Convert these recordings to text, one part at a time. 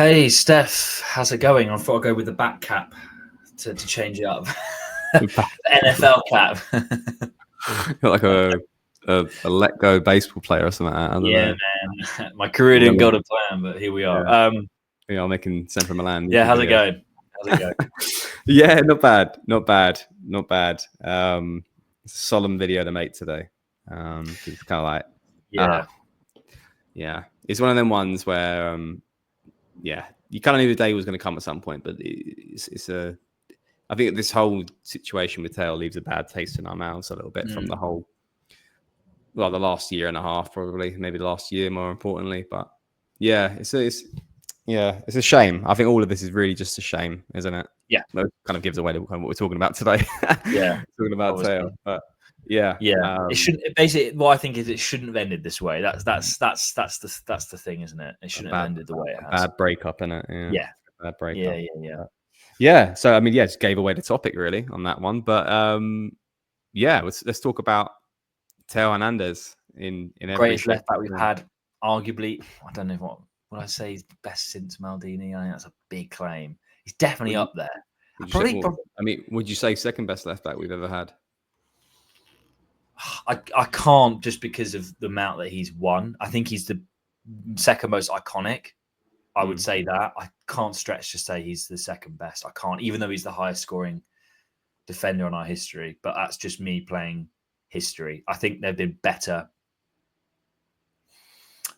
Hey, Steph, how's it going? I thought I'd go with the back cap to change it up. The NFL cap. Like a let go baseball player or something. I don't know. Man. My career didn't go to plan, but here we are. Yeah, I'm making Central Milan. Yeah, how's it going? Yeah, not bad. It's a solemn video to make today. It's kind of like, it's one of them ones where, you kind of knew the day was going to come at some point, but I think this whole situation with Theo leaves a bad taste in our mouths a little bit from the whole, the last year and a half, probably, maybe the last year more importantly. But yeah, it's a shame. I think all of this is really just a shame, isn't it? Yeah, it kind of gives away what we're talking about today. Yeah, talking about Theo, but yeah. It shouldn't. Basically, what I think is it shouldn't have ended this way. That's the thing, isn't it? It shouldn't have ended the way it has. Bad breakup, innit? Yeah. Bad breakup. Yeah. Yeah. So I mean, just gave away the topic really on that one, but let's talk about Theo Hernandez in every greatest left back we've had, arguably. I don't know what would I say is best since Maldini. I think that's a big claim. He's definitely up there. Would you say second best left back we've ever had? I can't, just because of the amount that he's won. I think he's the second most iconic. I would say that. I can't stretch to say he's the second best. I can't, even though he's the highest scoring defender in our history. But that's just me playing history. I think they've been better.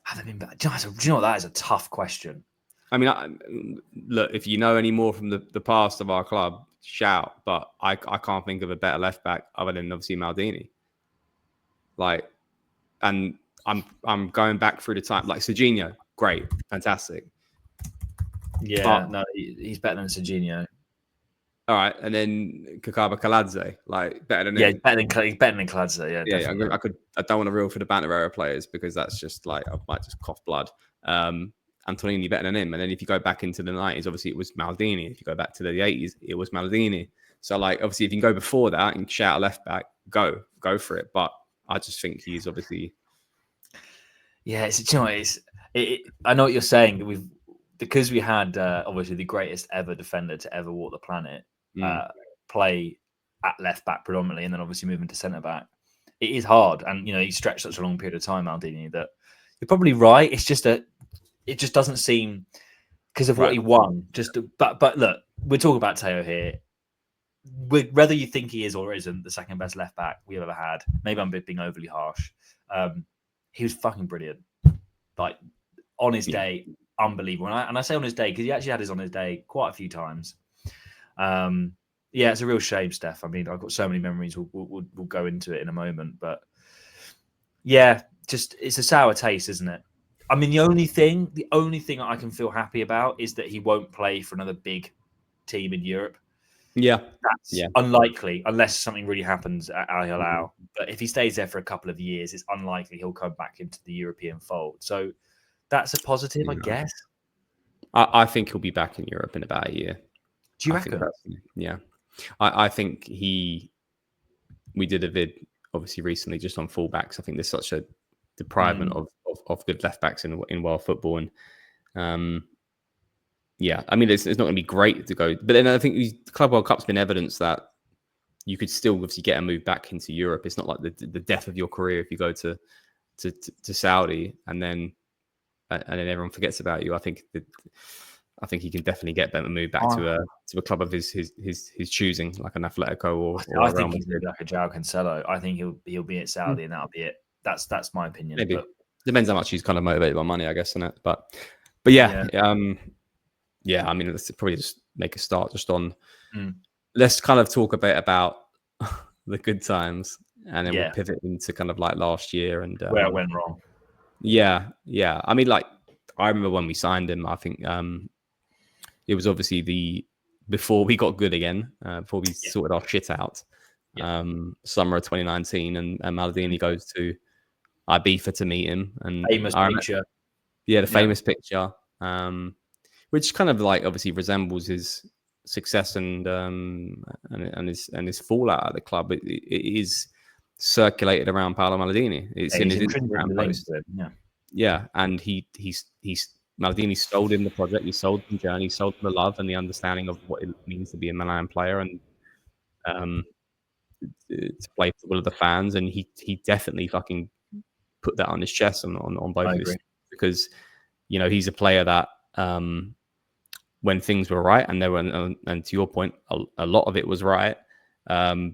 Have they been better? Do you know what? That is a tough question. I mean, look, if you know any more from the past of our club, shout. But I can't think of a better left back other than obviously Maldini. And I'm going back through the time, like Serginho, great, fantastic. Yeah, no, he's better than Serginho. All right, and then Kakaba Kaladze, better than him. Yeah, he's better than Kaladze. Yeah, I don't want to reel for the Banter era players because that's just I might just cough blood. Antonini better than him, and then if you go back into the 90s, obviously it was Maldini. If you go back to the 80s, it was Maldini. So obviously if you can go before that and shout a left back, go for it. But I just think he's obviously. Yeah, I know what you're saying. Because we had obviously the greatest ever defender to ever walk the planet play at left back predominantly, and then obviously moving to centre back. It is hard, and he stretched such a long period of time, Maldini, that you're probably right. It's just it just doesn't seem, because of what he won. But look, we're talking about Theo here. Whether you think he is or isn't the second best left back we've ever had, maybe I'm being overly harsh. He was fucking brilliant. On his day, unbelievable. And I say on his day because he actually had his on his day quite a few times. It's a real shame, Steph. I mean, I've got so many memories. We'll go into it in a moment, but it's a sour taste, isn't it? I mean, the only thing I can feel happy about is that he won't play for another big team in Europe. Yeah, that's unlikely unless something really happens at Al Hilal. But if he stays there for a couple of years, it's unlikely he'll come back into the European fold. So that's a positive, I guess. I think he'll be back in Europe in about a year. Do you reckon? Yeah, I think we did a vid obviously recently just on fullbacks. I think there's such a deprivement of good left backs in world football, and I mean, it's not going to be great to go. But then I think the Club World Cup's been evidence that you could still obviously get a move back into Europe. It's not like the death of your career if you go to Saudi and then everyone forgets about you. I think he can definitely get them a move back to a club of his choosing, like an Atletico or I think he's like a João Cancelo. I think he'll be at Saudi and that'll be it. That's my opinion. Maybe. But depends how much he's kind of motivated by money, I guess, isn't it? But yeah. I mean, let's probably just make a start just on. Let's kind of talk a bit about the good times, and then we'll pivot into kind of last year and where it went wrong. Yeah. I mean, I remember when we signed him. I think it was obviously before we got good again, before we sorted our shit out. Summer of 2019, and Maldini goes to Ibiza to meet him, and famous picture. Yeah, the famous picture. Which kind of obviously resembles his success and his fallout at the club. It is circulated around Paolo Maldini. It's in his Instagram post. Yeah, and he's Maldini sold him the project, he sold him the journey, he sold him the love and the understanding of what it means to be a Milan player and to play for the will of the fans. And he definitely fucking put that on his chest on both of his, because he's a player that when things were right, and there were, and to your point, a lot of it was right.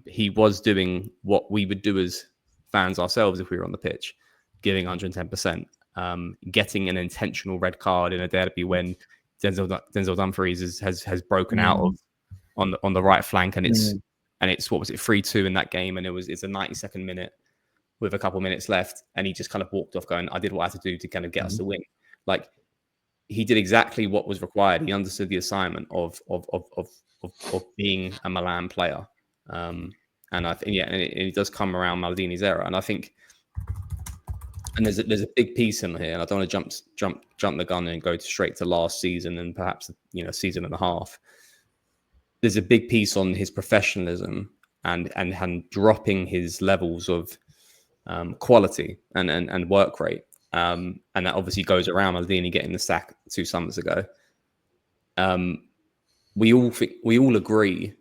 He was doing what we would do as fans ourselves if we were on the pitch, giving 110%, getting an intentional red card in a derby when Denzel Dumfries has broken out of on the right flank, and it's what was it, 3-2 in that game, and it's a 92nd minute with a couple minutes left, and he just kind of walked off going, I did what I had to do to kind of get us the win. Like, he did exactly what was required. He understood the assignment of being a Milan player. And I think, and it does come around Maldini's era. And I think, and there's a big piece in here, and I don't want to jump the gun and go straight to last season and perhaps season and a half. There's a big piece on his professionalism and dropping his levels of quality and work rate. And that obviously goes around Maldini getting the sack 2 summers ago. We all agree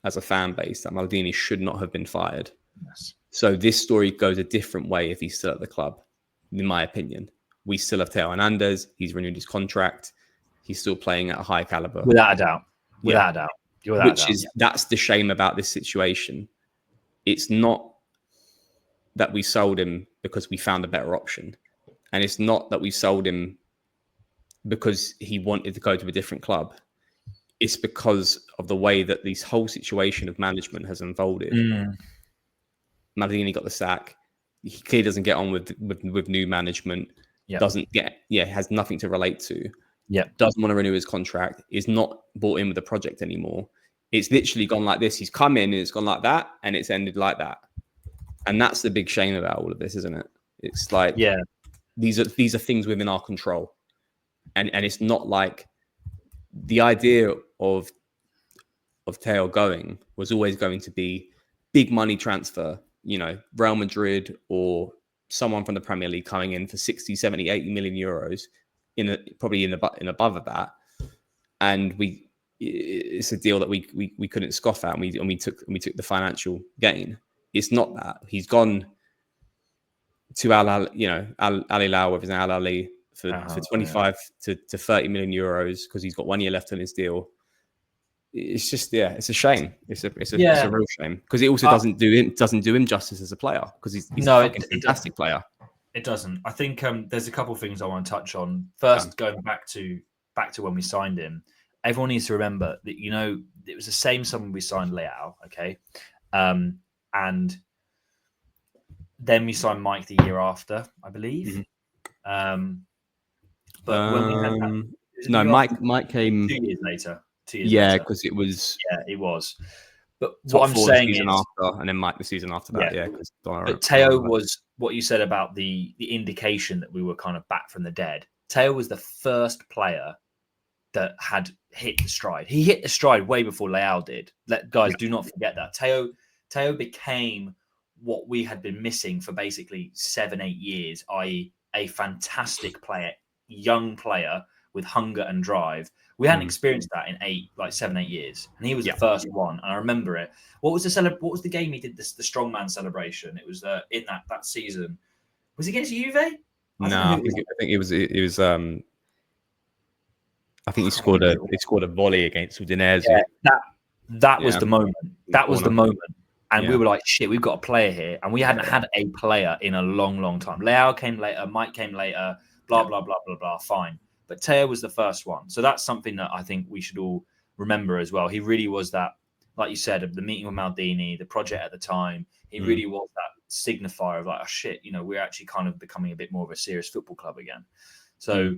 as a fan base that Maldini should not have been fired. Yes. So this story goes a different way if he's still at the club, in my opinion. We still have Theo Hernandez. He's renewed his contract. He's still playing at a high caliber. Without a doubt. That's the shame about this situation. It's not that we sold him because we found a better option. And it's not that we sold him because he wanted to go to a different club. It's because of the way that this whole situation of management has unfolded. Maldini got the sack. He clearly doesn't get on with new management. Has nothing to relate to. Doesn't want to renew his contract. Is not bought in with the project anymore. It's literally gone like this. He's come in and it's gone like that, and it's ended like that. And that's the big shame about all of this, isn't it? It's like, these are things within our control, and it's not like the idea of Theo going was always going to be big money transfer, Real Madrid or someone from the Premier League coming in for 60, 70, 80 million euros probably in above of that. And it's a deal that we couldn't scoff at, and we took the financial gain. It's not that. He's gone to Al Hilal with his Al Ali for 25 to 30 million euros because he's got 1 year left on his deal. It's just, it's a shame. It's a real shame, because it also doesn't do him justice as a player, because he's a fucking fantastic player. It doesn't. I think there's a couple of things I want to touch on. First, going back to when we signed him, everyone needs to remember that it was the same summer we signed Leao, okay, and then we signed Mike the year after, I believe. But when we had that, Mike came 2 years later. 2 years later. later. Because it was. Yeah, it was. But what I'm saying is, after, and then Mike the season after that. But Theo was what you said about the indication that we were kind of back from the dead. Theo was the first player that had hit the stride. He hit the stride way before Leao did. Guys, do not forget that. Theo became what we had been missing for basically 7-8 years, i.e. a fantastic player, young player with hunger and drive. We hadn't experienced that in 7-8 years, and he was the first one. And I remember it. What was the game he did? The strongman celebration. It was in that season. Was it against Juve? I think it was. I think he scored a volley against Udinese. Yeah, that was the moment. That was the moment. And we were like, shit, we've got a player here. And we hadn't had a player in a long, long time. Leao came later. Mike came later. Blah, blah, blah, blah, blah. Fine. But Theo was the first one. So that's something that I think we should all remember as well. He really was that, like you said, of the meeting with Maldini, the project at the time. He really was that signifier of like, oh, shit, we're actually kind of becoming a bit more of a serious football club again. So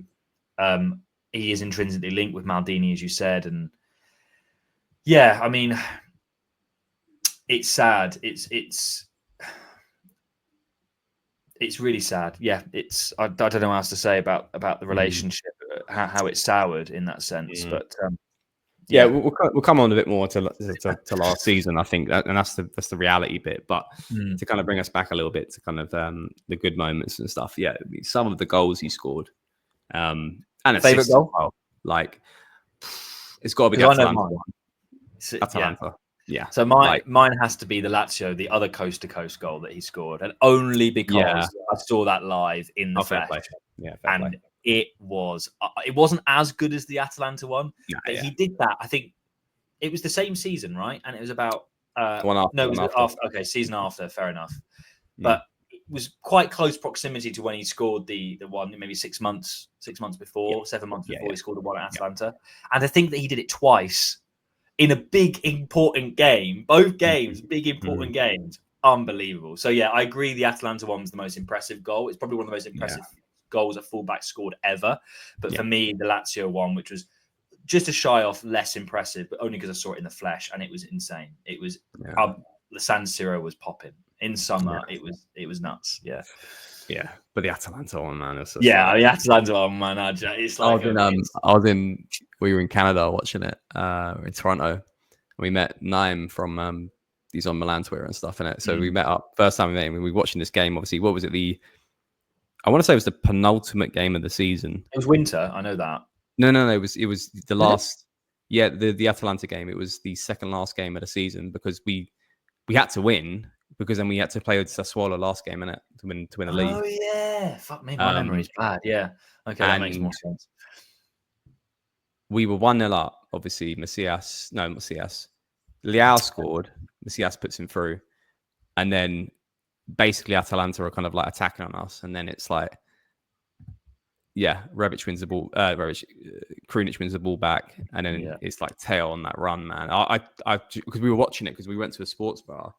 he is intrinsically linked with Maldini, as you said. And yeah, I mean, it's sad. It's really sad. Yeah, I don't know what else to say about the relationship, how it soured in that sense. But we'll come on a bit more to last season, I think, and that's the reality bit. But to kind of bring us back a little bit to kind of the good moments and stuff. Yeah, some of the goals he scored, and And favorite goal, well. Like it's got to be the because I know Atalanta mine. one. Atalanta. Yeah. So mine has to be the Lazio, the other coast to coast goal that he scored, and only because I saw that live in the flesh. Fair play. Yeah, and it wasn't as good as the Atalanta one, but he did that. I think it was the same season, right? And it was about season after. Fair enough, but it was quite close proximity to when he scored the one, maybe 6 months before, 7 months before he scored the one at Atalanta, and I think that he did it twice in a big important game. Both games, big important games, unbelievable. So yeah, I agree. The Atalanta one was the most impressive goal. It's probably one of the most impressive goals a fullback scored ever. But for me, the Lazio one, which was just a shy off less impressive, but only because I saw it in the flesh, and it was insane. It was the San Siro was popping in summer. It was nuts. Yeah, but the Atalanta one, man. The Atalanta one, man. It's like we were in Canada watching it in Toronto. We met Naim from he's on Milan Twitter and stuff in it. So we met up first time we met him. We were watching this game. Obviously, what was it? I want to say it was the penultimate game of the season. It was winter. I know that. No. It was the last. Yeah, the Atalanta game. It was the second last game of the season because we had to win because then we had to play with Sassuolo last game, innit, to win the league. Oh yeah, fuck me, my memory's bad. Yeah, okay, that makes more sense. We were 1-0 up. Obviously, Leao scored. Macias puts him through, and then basically Atalanta are kind of like attacking on us, and then it's like, Rebic wins the ball. Krunic wins the ball back, and then it's like Theo on that run, man. I because we were watching it because we went to a sports bar,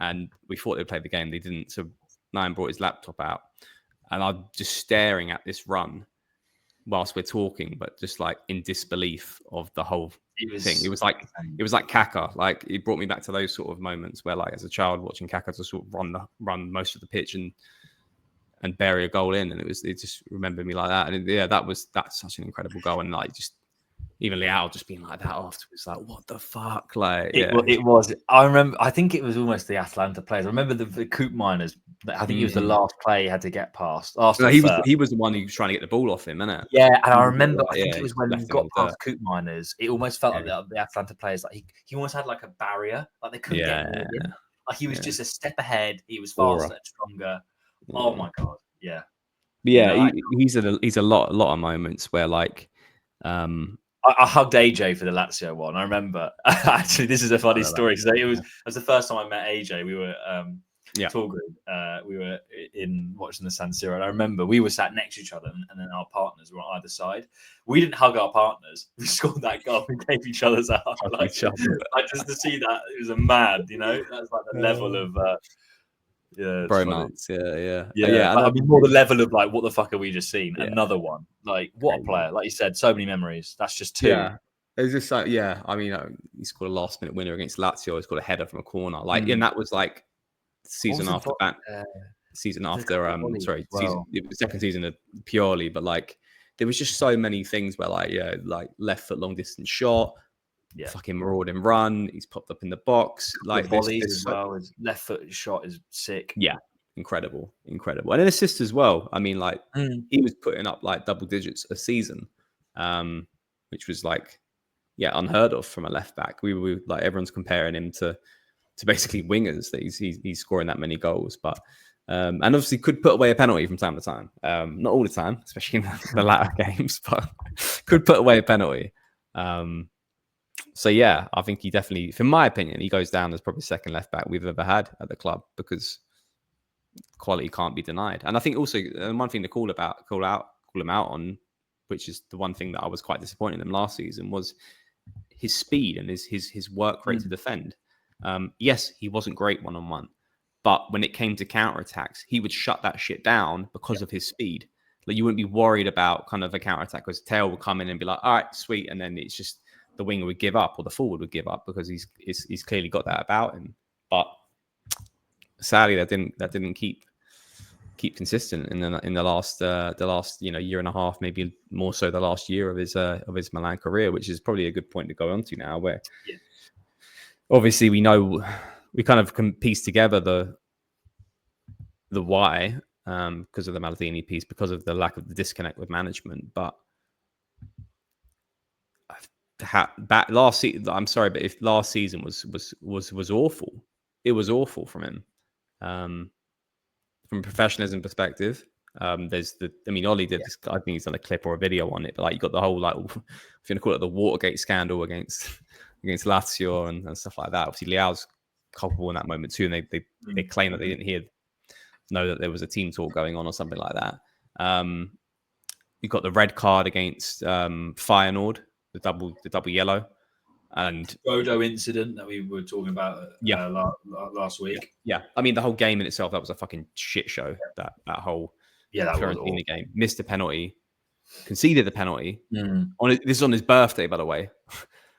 and we thought they'd play the game. They didn't. So Naim brought his laptop out, and I'm just staring at this run whilst we're talking, but just like in disbelief of the whole thing. It was like Kaka. Like it brought me back to those sort of moments where, like, as a child watching Kaka to sort of run most of the pitch and bury a goal in, and it just remembered me like that. And that's such an incredible goal, and like just even Leao just being like that afterwards, like what the fuck, like it was. I remember. I think it was almost the Atalanta players. I remember the Coop Miners. I think he was the last play he had to get past. He was the one who was trying to get the ball off him, innit? Yeah, and I remember. I think it was when he got past Coop Miners. It almost felt like the Atalanta players, like he almost had like a barrier, like they couldn't get in. Like he was just a step ahead. He was faster and stronger. Oh my god, yeah. He's a lot of moments where like. I hugged AJ for the Lazio one. I remember. Actually, this is a funny story because it was the first time I met AJ. We were tour group. We were in watching the San Siro, and I remember we were sat next to each other, and then our partners were on either side. We didn't hug our partners. We scored that goal and gave each other's a hug. Like just to see that, it was a mad. That's like the level of. Bromance, I mean, more the level of like, what the fuck have we just seen? Another one, like what a player! Like you said, so many memories. That's just two. Yeah, it's just like I mean, he scored a last minute winner against Lazio. He scored a header from a corner, like, and that was like season after that. Season after, it was second season of Pioli, but like there was just so many things where like left foot long distance shot. Fucking marauding run. He's popped up in the box. Like volleys as well. His left foot shot is sick. Yeah, incredible, and an assist as well. I mean, like he was putting up like double digits a season, which was like unheard of from a left back. We were like, everyone's comparing him to basically wingers that he's scoring that many goals, but and obviously could put away a penalty from time to time. Not all the time, especially in the latter games, but could put away a penalty. So I think he definitely, in my opinion, he goes down as probably second left back we've ever had at the club because quality can't be denied. And I think also one thing to call him out on, which is the one thing that I was quite disappointed in him last season, was his speed and his work rate to defend. Yes, he wasn't great 1-on-1, but when it came to counterattacks, he would shut that shit down because of his speed. Like you wouldn't be worried about kind of a counterattack because Tail would come in and be like, all right, sweet, and then it's just the winger would give up or the forward would give up because he's clearly got that about him. But sadly, that didn't keep consistent in the last year and a half, maybe more so the last year of his Milan career, which is probably a good point to go on to now, where obviously we know we kind of can piece together the why because of the Maldini piece, because of the lack of the disconnect with management, but back last season. I'm sorry, but if last season was awful, it was awful from him. From a professionalism perspective, there's Ollie did this. I think he's done a clip or a video on it, but like you got the whole like, if you're gonna call it the Watergate scandal against Lazio and stuff like that. Obviously, Leao's culpable in that moment too, and they claim that they didn't know that there was a team talk going on or something like that. You got the red card against Feyenoord, the double yellow, and Rodo incident that we were talking about last week. Yeah, I mean the whole game in itself, that was a fucking shit show. That whole Fiorentina game. Missed a penalty, conceded the penalty. This is on his birthday, by the way.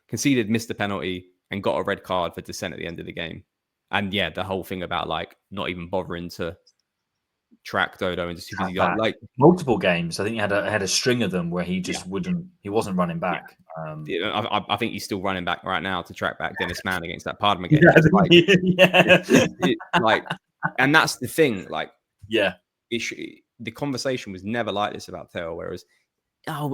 Conceded, missed the penalty, and got a red card for dissent at the end of the game. And yeah, the whole thing about like not even bothering to track Dodo and just like multiple games. I think he had a string of them where he just he wasn't running back. I think he's still running back right now to track back Dennis Mann against that Parma game. And that's the thing. Like, the conversation was never like this about Theo. Whereas,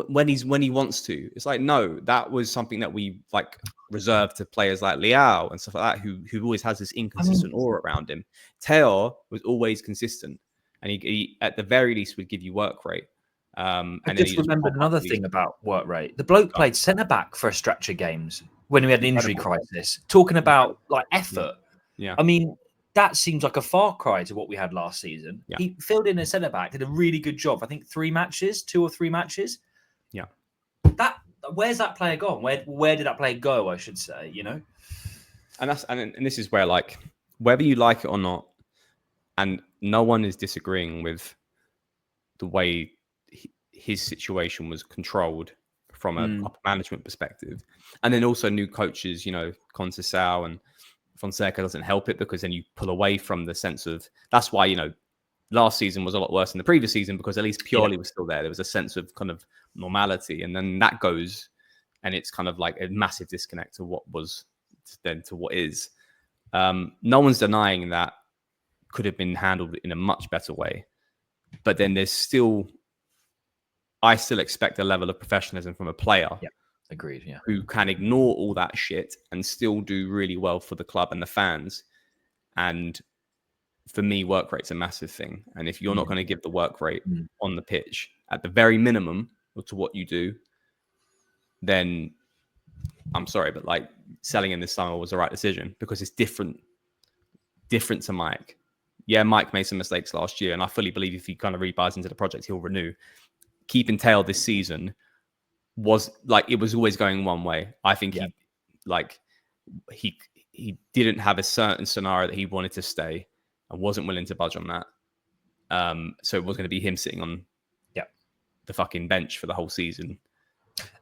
when he wants to, it's like, no, that was something that we like reserved to players like Leao and stuff like that, who always has this inconsistent aura around him. Theo was always consistent, and he at the very least would give you work rate. I just remembered another thing about work rate. The bloke played centre back for a stretch of games when we had an injury crisis. Talking about like effort. Yeah. I mean, that seems like a far cry to what we had last season. Yeah. He filled in a centre back, did a really good job. I think 2 or 3 matches. Yeah. Where's that player gone? Where did that player go? I should say, And this is where, like, whether you like it or not, and no one is disagreeing with the way his situation was controlled from a upper management perspective, and then also new coaches, Conceição and Fonseca doesn't help it, because then you pull away from the sense of, that's why last season was a lot worse than the previous season, because at least Pioli was still there. There was a sense of kind of normality, and then that goes, and it's kind of like a massive disconnect to what was then to what is. No one's denying that could have been handled in a much better way, but then I still expect a level of professionalism from a player. Yeah, agreed. Yeah, who can ignore all that shit and still do really well for the club and the fans. And for me, work rate's a massive thing. And if you're not going to give the work rate on the pitch at the very minimum to what you do, then I'm sorry, but like selling in this summer was the right decision, because it's different to Mike. Yeah, Mike made some mistakes last year, and I fully believe if he kind of rebuys into the project, he'll renew. Keeping Tail this season was like, it was always going one way. I think he didn't have a certain scenario that he wanted to stay and wasn't willing to budge on that. So it was going to be him sitting on the fucking bench for the whole season,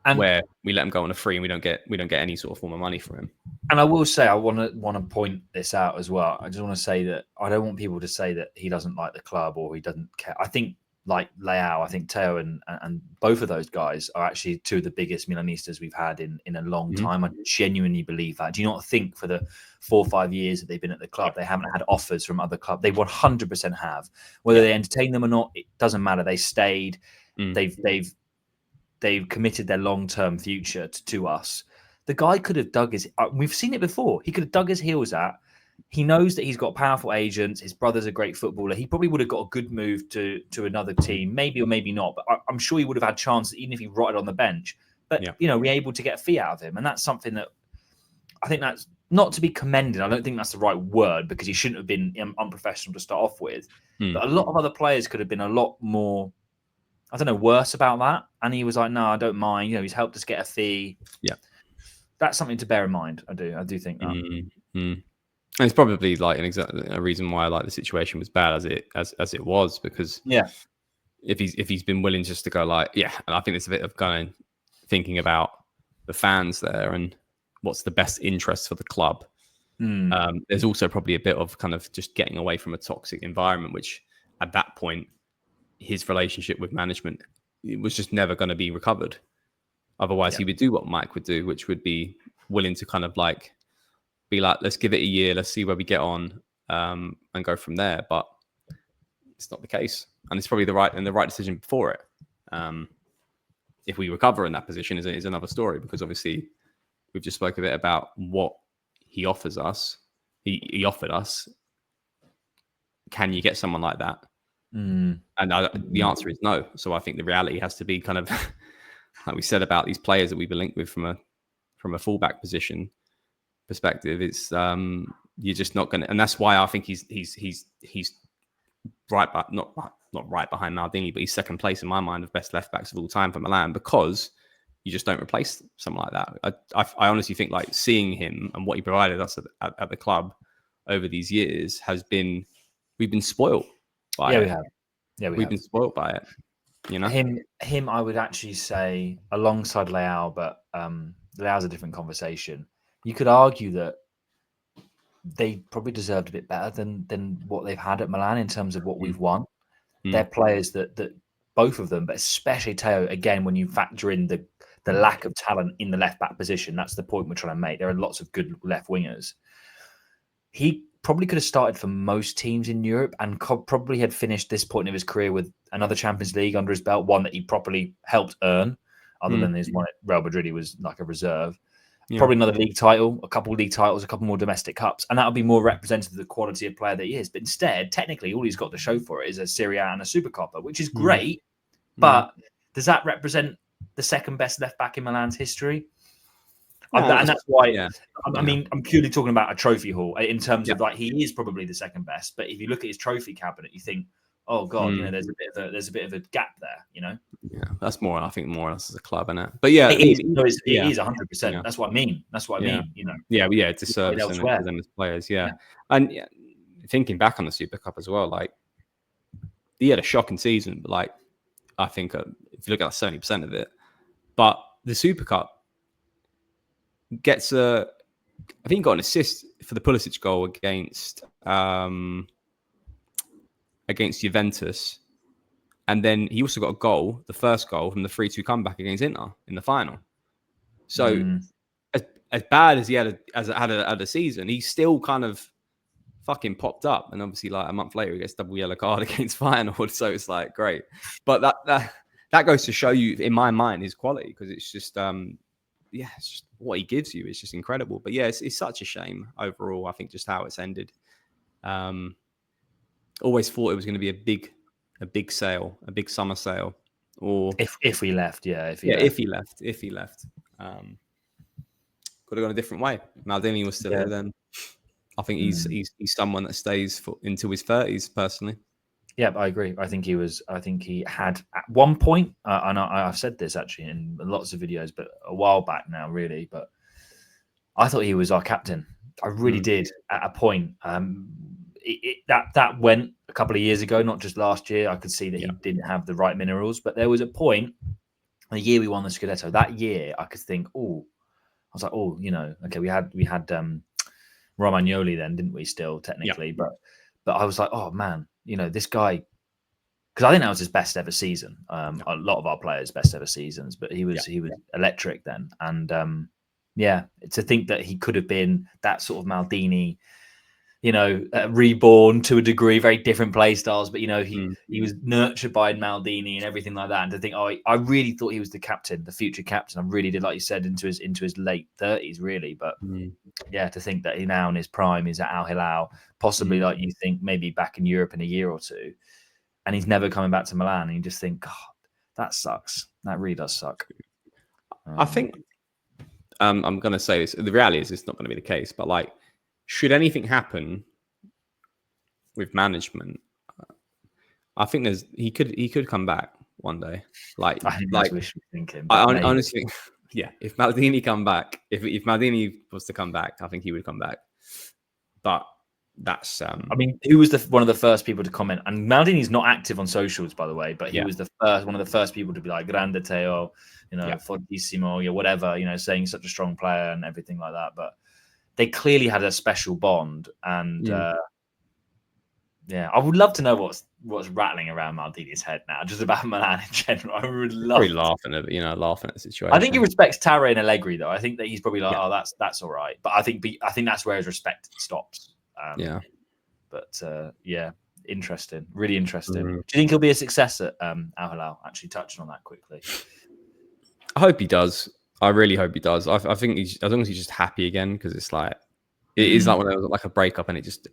and where we let him go on a free and we don't get any sort of form of money from him. And I will say, I want to point this out as well. I just want to say that I don't want people to say that he doesn't like the club or he doesn't care. I think, like Leao, I think Theo and both of those guys are actually two of the biggest Milanistas we've had in a long time. I genuinely believe that. Do you not think for the 4 or 5 years that they've been at the club, they haven't had offers from other clubs? They 100% have. Whether they entertain them or not, it doesn't matter. They stayed. They've committed their long-term future to us. The guy could have dug his... we've seen it before. He could have dug his heels out. He knows that he's got powerful agents. His brother's a great footballer. He probably would have got a good move to another team, maybe or maybe not. But I'm sure he would have had chances, even if he rotted on the bench. But, we're able to get a fee out of him. And that's something that I think that's not to be commended. I don't think that's the right word, because he shouldn't have been unprofessional to start off with. But a lot of other players could have been a lot more, I don't know, worse about that. And he was like, no, I don't mind. He's helped us get a fee. Yeah. That's something to bear in mind. I do think that. And it's probably like a reason why like the situation was bad as it was, because if he's been willing just to go like, and I think it's a bit of kind of thinking about the fans there and what's the best interest for the club. There's also probably a bit of kind of just getting away from a toxic environment, which at that point, his relationship with management, it was just never going to be recovered. Otherwise, he would do what Mike would do, which would be willing to kind of like be like, let's give it a year, let's see where we get on, and go from there. But it's not the case, and it's probably the right decision for it. if we recover in that position is another story, because obviously we've just spoke a bit about what he offers us. He offered us. Can you get someone like that? And the answer is no. So I think the reality has to be kind of like we said about these players that we've been linked with from a fullback position perspective. It's you're just not going to, and that's why I think he's right, but not right behind Maldini, but he's second place in my mind of best left backs of all time for Milan, because you just don't replace someone like that. I honestly think like seeing him and what he provided us at the club over these years we've been spoiled by it. We have. Yeah, we've been spoiled by it. You know, him. I would actually say alongside Leao, but Leao's a different conversation. You could argue that they probably deserved a bit better than what they've had at Milan in terms of what we've won. They're players that both of them, but especially Theo, again, when you factor in the lack of talent in the left back position, that's the point we're trying to make. There are lots of good left wingers. He probably could have started for most teams in Europe and probably had finished this point of his career with another Champions League under his belt, one that he properly helped earn, other than his one at Real Madrid, he was like a reserve. Yeah. Probably another league title, a couple of league titles, a couple more domestic cups, and that would be more representative of the quality of player that he is. But instead, technically, all he's got to show for it is a Serie A and a Supercoppa, which is great. But does that represent the second best left back in Milan's history? No, and that's why. I mean, I'm purely talking about a trophy haul in terms of like he is probably the second best. But if you look at his trophy cabinet, you think, oh god, you know, there's a bit of a gap there, you know. Yeah, that's more. I think more or less as a club, isn't it? But yeah, it is 100%. That's what I mean. That's what I mean. You know. Yeah, it's a service to them as players. Yeah, and thinking back on the Super Cup as well, like he had a shocking season, but like I think if you look at 70% of it, but the Super Cup gets I think he got an assist for the Pulisic goal against Juventus. And then he also got a goal, the first goal from the 3-2 comeback against Inter in the final. So as bad as he had a season, he still kind of fucking popped up. And obviously like a month later, he gets double yellow card against Feyenoord. So it's like, great. But that goes to show you, in my mind, his quality, because it's just, it's just what he gives you is just incredible. But yeah, it's such a shame overall. I think just how it's ended. Always thought it was going to be a big sale, a big summer sale, or if we left, if he left, could have gone a different way. Maldini was still here then. I think he's someone that stays into his 30s personally. Yeah, I agree. I think he had at one point, and I've said this actually in lots of videos, but a while back now, really. But I thought he was our captain. I really did at a point. That went a couple of years ago, not just last year. I could see that he didn't have the right minerals, but there was a point, the year we won the Scudetto, that year I could think, okay, we had Romagnoli then, didn't we? Still technically, but I was like, oh man, this guy, because I think that was his best ever season. A lot of our players' best ever seasons, but he was electric then, and to think that he could have been that sort of Maldini. Reborn to a degree, very different play styles, but he was nurtured by Maldini and everything like that. And to think, I really thought he was the captain, the future captain. I really did, like you said, into his late 30s, really. But to think that he now in his prime is at Al Hilal, possibly like you think maybe back in Europe in a year or two, and he's never coming back to Milan, and you just think, God, that sucks. That really does suck. I think I'm going to say this. The reality is it's not going to be the case, but like, should anything happen with management, I think he could come back one day. Like, I think that's wishful thinking. I honestly think, if Maldini come back, if Maldini was to come back, I think he would come back. But that's. I mean, who was one of the first people to comment? And Maldini's not active on socials, by the way, but he was one of the first people to be like "Grande Theo," fortissimo, whatever, saying he's such a strong player and everything like that, but. They clearly had a special bond, and I would love to know what's rattling around Maldini's head now, just about Milan in general. I would love. Probably laughing at the situation. I think he respects Tarre and Allegri, though. I think that he's probably like, that's all right. But I think that's where his respect stops. But interesting, really interesting. Do you think he'll be a success at Al Hilal? Actually, touching on that quickly. I hope he does. I really hope he does. I think as long as he's just happy again, because it's like it is like when there was like a breakup and I just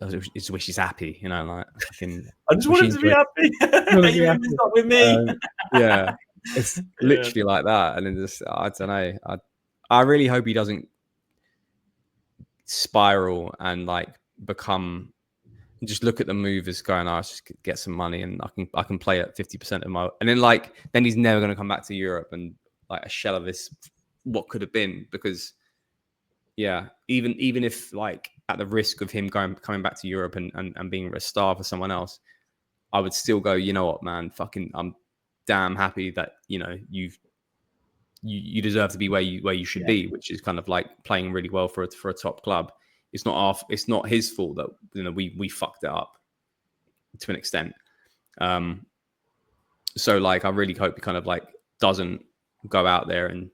wish he's happy, you know, like fucking. I just wanted to be happy. Even if it's not with me. Yeah, it's literally like that, and then just I don't know. I really hope he doesn't spiral and like become. Just look at the move as going, I just get some money and I can play at 50% of my, and then he's never going to come back to Europe and like a shell of this what could have been, because even if like at the risk of him coming back to Europe and being a star for someone else, I would still go, you know what, man, fucking I'm damn happy that you deserve to be where you should be, which is kind of like playing really well for a top club. It's not his fault that we fucked it up to an extent. So like I really hope he kind of like doesn't go out there and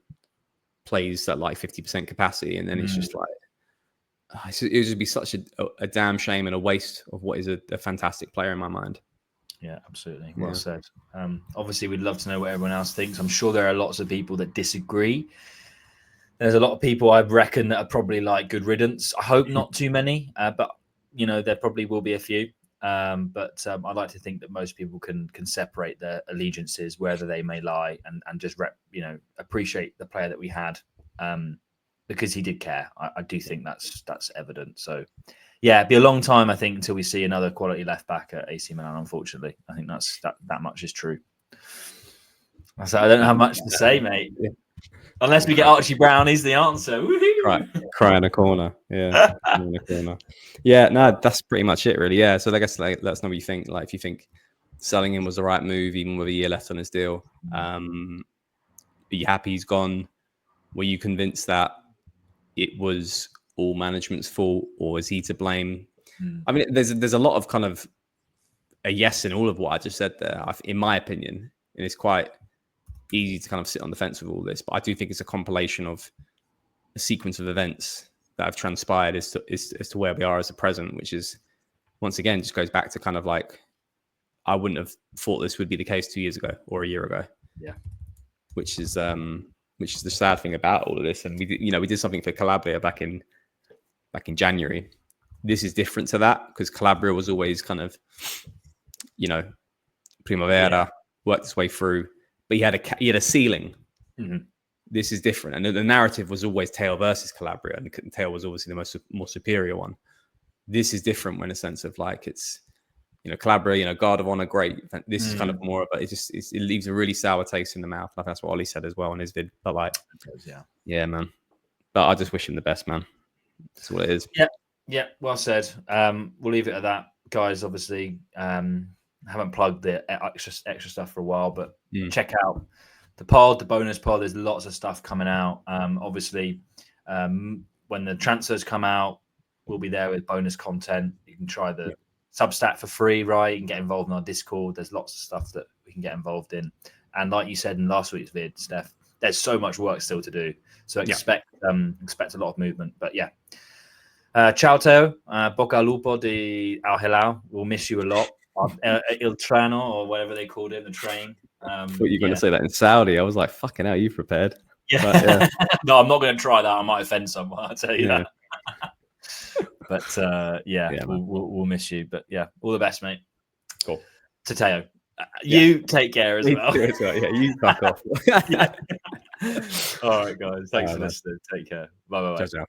plays at like 50% capacity, and then it's just like it would just be such a damn shame and a waste of what is a fantastic player in my mind. Yeah, absolutely. Well said. Obviously, we'd love to know what everyone else thinks. I'm sure there are lots of people that disagree. There's a lot of people I reckon that are probably like good riddance. I hope not too many, but there probably will be a few. But I'd like to think that most people can separate their allegiances wherever they may lie, and just appreciate the player that we had, because he did care. I do think that's evident. So yeah, it'd be a long time, I think, until we see another quality left back at AC Milan. Unfortunately, I think that much is true. So I don't have much to say, mate. Unless we get Archie Brown, he's the answer. Cry in a corner. Yeah. In a corner. Yeah, no, that's pretty much it, really. Yeah. So I guess let us know what you think. Like, if you think selling him was the right move, even with a year left on his deal. Are you happy he's gone? Were you convinced that it was all management's fault, or is he to blame? I mean, there's a lot of kind of a yes in all of what I just said there, in my opinion, and it's quite easy to kind of sit on the fence with all this, but I do think it's a compilation of a sequence of events that have transpired as to where we are as a present, which is, once again, just goes back to kind of like, I wouldn't have thought this would be the case 2 years ago or a year ago. Yeah. Which is the sad thing about all of this. And we did something for Calabria back in January. This is different to that, because Calabria was always kind of, Primavera, worked its way through, but he had a ceiling. Mm-hmm. This is different, and the narrative was always Theo versus Calabria, and Theo was obviously the more superior one. This is different in a sense of like, it's Calabria, guard of honor, great. This is kind of more of it leaves a really sour taste in the mouth. Like that's what Ollie said as well in his vid. But like, yeah, man. But I just wish him the best, man. That's what it is. Yeah. Well said. We'll leave it at that, guys. Obviously, haven't plugged the extra stuff for a while, but check out the bonus pod. There's lots of stuff coming out. Obviously, when the transfers come out, we'll be there with bonus content. You can try the Substat for free, right? You can get involved in our Discord. There's lots of stuff that we can get involved in. And like you said in last week's vid, Steph, there's so much work still to do. So expect a lot of movement. But yeah. Ciao, Theo. Boca Lupo de Al Hilal. We'll miss you a lot. Il Trano, or whatever they called it, the train. I thought you were going to say that in Saudi. I was like, fucking hell, you prepared? Yeah. But, no, I'm not going to try that. I might offend someone. I'll tell you that. But we'll miss you. But yeah, all the best, mate. Cool. To Theo. You take care as well. Yeah, you fuck off. All right, guys. Thanks for listening. Take care. Bye. Ciao, ciao.